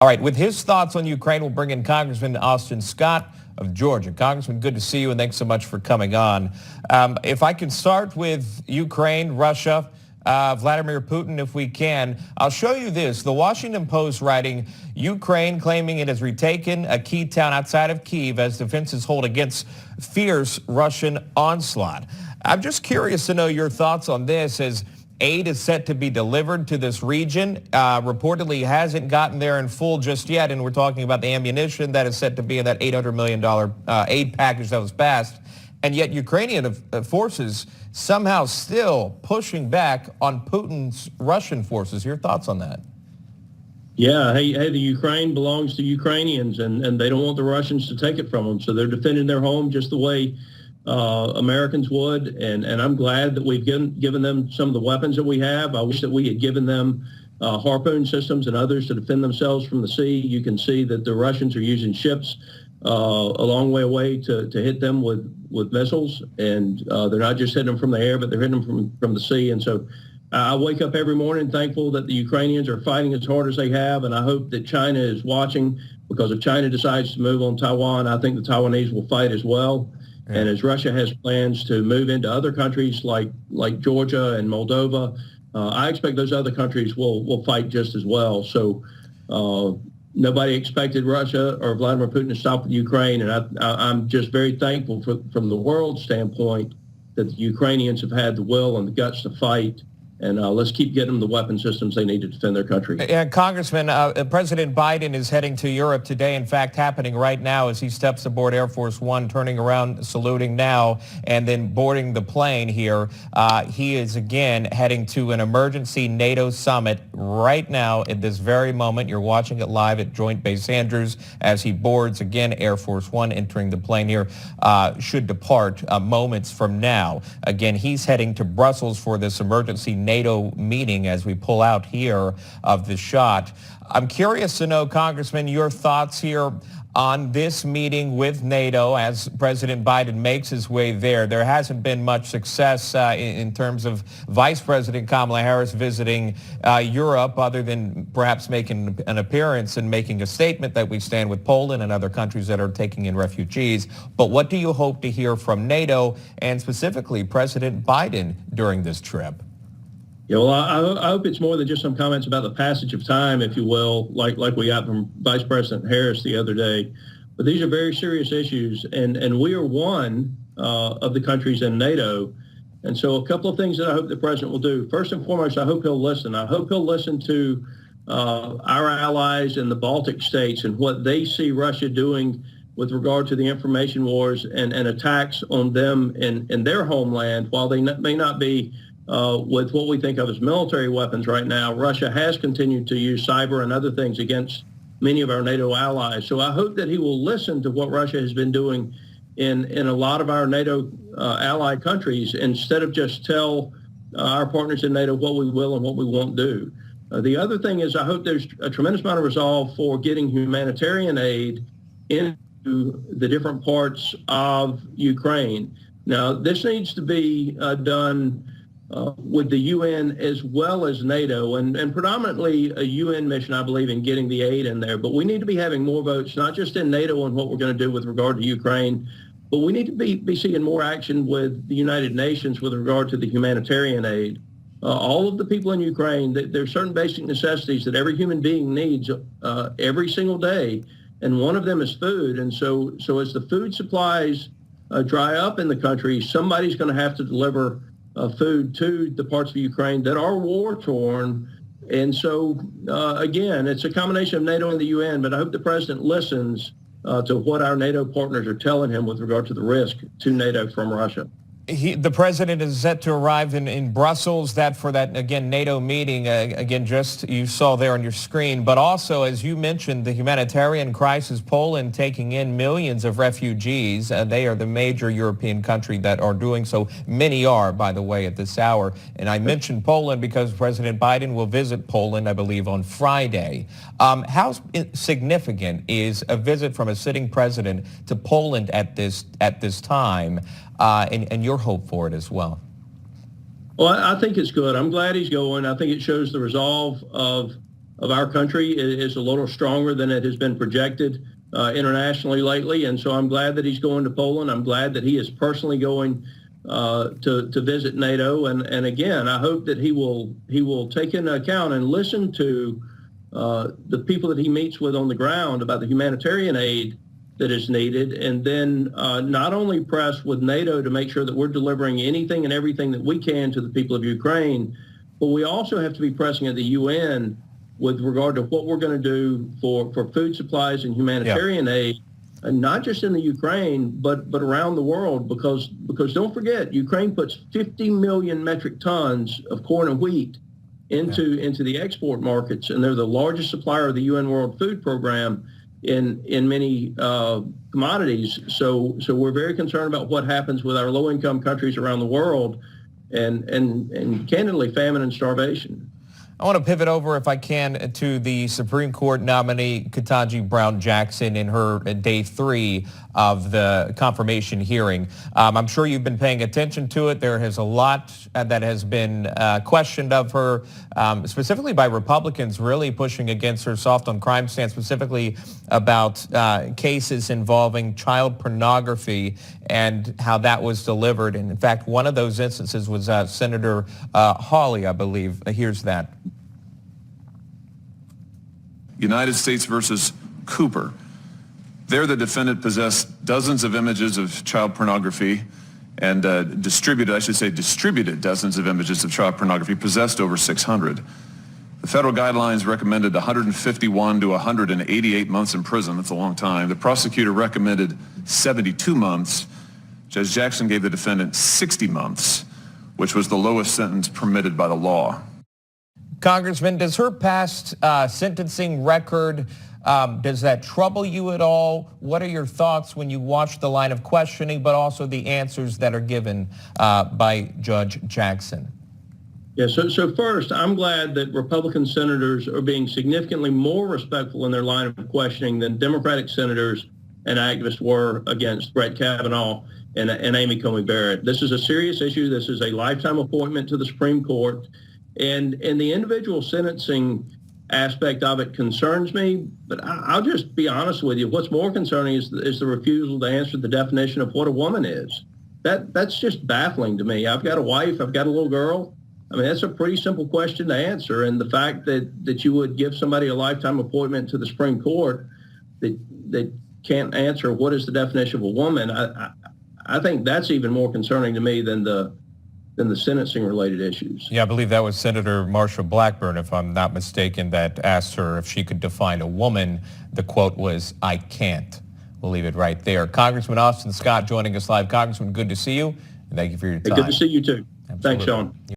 All right, with his thoughts on Ukraine, we'll bring in Congressman Austin Scott of Georgia. Congressman, good to see you, and thanks so much for coming on. If I can start with Ukraine, Russia, Vladimir Putin, if we can. I'll show you this. The Washington Post writing, Ukraine claiming it has retaken a key town outside of Kyiv as defenses hold against fierce Russian onslaught. I'm just curious to know your thoughts on this, as aid is set to be delivered to this region. Reportedly hasn't gotten there in full just yet, and we're talking about the ammunition that is set to be in that $800 million aid package that was passed. And yet Ukrainian forces somehow still pushing back on Putin's Russian forces. Your thoughts on that? Yeah, hey, the Ukraine belongs to Ukrainians, and they don't want the Russians to take it from them. So they're defending their home just the way Americans would, and I'm glad that we've given them some of the weapons that we have. I wish that we had given them harpoon systems and others to defend themselves from the sea. You can see that the Russians are using ships a long way away to hit them with missiles, and they're not just hitting them from the air, but they're hitting them from the sea. And so I wake up every morning thankful that the Ukrainians are fighting as hard as they have, and I hope that China is watching, because if China decides to move on Taiwan, I think the Taiwanese will fight as well. And as Russia has plans to move into other countries like Georgia and Moldova, I expect those other countries will fight just as well. So nobody expected Russia or Vladimir Putin to stop with Ukraine, and I'm just very thankful from the world standpoint that the Ukrainians have had the will and the guts to fight. And let's keep getting them the weapon systems they need to defend their country. Yeah, Congressman, President Biden is heading to Europe today. In fact, happening right now as he steps aboard Air Force One, turning around, saluting now, and then boarding the plane here. He is again heading to an emergency NATO summit right now at this very moment. You're watching it live at Joint Base Andrews as he boards again Air Force One, entering the plane here, should depart moments from now. Again, he's heading to Brussels for this emergency NATO meeting as we pull out here of the shot. I'm curious to know, Congressman, your thoughts here on this meeting with NATO as President Biden makes his way there. There hasn't been much success in terms of Vice President Kamala Harris visiting Europe, other than perhaps making an appearance and making a statement that we stand with Poland and other countries that are taking in refugees. But what do you hope to hear from NATO and specifically President Biden during this trip? Yeah, well, I hope it's more than just some comments about the passage of time, if you will, like we got from Vice President Harris the other day. But these are very serious issues, and we are one of the countries in NATO. And so a couple of things that I hope the president will do. First and foremost, I hope he'll listen. I hope he'll listen to our allies in the Baltic states and what they see Russia doing with regard to the information wars and attacks on them in their homeland. While they may not be with what we think of as military weapons right now, Russia has continued to use cyber and other things against many of our NATO allies. So I hope that he will listen to what Russia has been doing in a lot of our NATO allied countries, instead of just tell our partners in NATO what we will and what we won't do. The other thing is, I hope there's a tremendous amount of resolve for getting humanitarian aid into the different parts of Ukraine. Now, this needs to be done with the UN as well as NATO, and predominantly a UN mission, I believe, in getting the aid in there. But we need to be having more votes, not just in NATO on what we're going to do with regard to Ukraine, but we need to be seeing more action with the United Nations with regard to the humanitarian aid. All of the people in Ukraine, there are certain basic necessities that every human being needs every single day, and one of them is food. And so as the food supplies dry up in the country, somebody's going to have to deliver food to the parts of Ukraine that are war-torn. And so, again, it's a combination of NATO and the UN, but I hope the president listens to what our NATO partners are telling him with regard to the risk to NATO from Russia. The president is set to arrive in Brussels, for that, again, NATO meeting, again, just you saw there on your screen. But also, as you mentioned, the humanitarian crisis, Poland taking in millions of refugees. They are the major European country that are doing so. Many are, by the way, at this hour. And I mentioned Poland because President Biden will visit Poland, I believe, on Friday. How significant is a visit from a sitting president to Poland at this time? And your hope for it as well? Well, I think it's good. I'm glad he's going. I think it shows the resolve of of our country is a little stronger than it has been projected internationally lately. And so I'm glad that he's going to Poland. I'm glad that he is personally going to visit NATO. And again, I hope that he will take into account and listen to the people that he meets with on the ground about the humanitarian aid that is needed, and then not only press with NATO to make sure that we're delivering anything and everything that we can to the people of Ukraine, but we also have to be pressing at the UN with regard to what we're going to do for food supplies and humanitarian aid, and not just in the Ukraine, but around the world, because don't forget, Ukraine puts 50 million metric tons of corn and wheat into the export markets, and they're the largest supplier of the UN World Food Program in many commodities. So we're very concerned about what happens with our low-income countries around the world, and candidly, famine and starvation. I want to pivot over, if I can, to the Supreme Court nominee Ketanji Brown Jackson in her day 3 of the confirmation hearing. I'm sure you've been paying attention to it. There is a lot that has been questioned of her, specifically by Republicans really pushing against her soft on crime stance, specifically about cases involving child pornography and how that was delivered. And in fact, one of those instances was Senator Hawley, I believe. Here's that. United States versus Cooper. There, the defendant possessed dozens of images of child pornography and distributed dozens of images of child pornography, possessed over 600. The federal guidelines recommended 151 to 188 months in prison. That's a long time. The prosecutor recommended 72 months. Judge Jackson gave the defendant 60 months, which was the lowest sentence permitted by the law. Congressman, does her past sentencing record, does that trouble you at all? What are your thoughts when you watch the line of questioning, but also the answers that are given by Judge Jackson? Yeah, so first, I'm glad that Republican senators are being significantly more respectful in their line of questioning than Democratic senators and activists were against Brett Kavanaugh and Amy Coney Barrett. This is a serious issue. This is a lifetime appointment to the Supreme Court. And the individual sentencing aspect of it concerns me, but I'll just be honest with you. What's more concerning is the refusal to answer the definition of what a woman is. That's just baffling to me. I've got a wife. I've got a little girl. I mean, that's a pretty simple question to answer. And the fact that you would give somebody a lifetime appointment to the Supreme Court that can't answer what is the definition of a woman, I think that's even more concerning to me than the sentencing-related issues. Yeah, I believe that was Senator Marsha Blackburn, if I'm not mistaken, that asked her if she could define a woman. The quote was, "I can't." We'll leave it right there. Congressman Austin Scott joining us live. Congressman, good to see you, and thank you for your time. Hey, good to see you, too. Absolutely. Thanks, Sean.